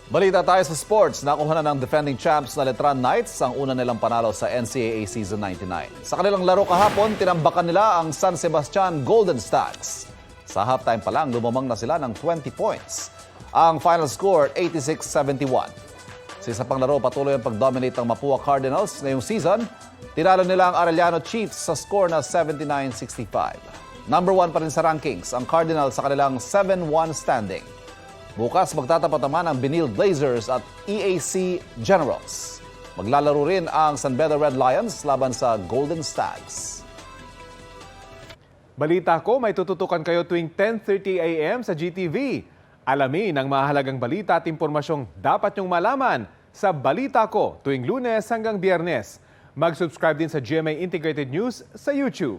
Balita tayo sa sports. Nakuha na ng defending champs na Letran Knights ang una nilang panalo sa NCAA Season 99. Sa kanilang laro kahapon, tinambakan nila ang San Sebastian Golden Stags. Sa halftime pa lang, lumamang na sila ng 20 points. Ang final score, 86-71. Sa isa pang laro, patuloy ang pag-dominate ng Mapua Cardinals ngayong season. Tinalo nila ang Arellano Chiefs sa score na 79-65. Number 1 pa rin sa rankings ang Cardinals sa kanilang 7-1 standing. Bukas magtatapat naman ang Benil Blazers at EAC Generals. Maglalaro rin ang San Beda Red Lions laban sa Golden Stags. Balita ko, may tututukan kayo tuwing 10:30 a.m. sa GTV. Alamin ang mahalagang balita at impormasyong dapat nyong malaman sa Balita Ko tuwing Lunes hanggang Biyernes. Mag-subscribe din sa GMA Integrated News sa YouTube.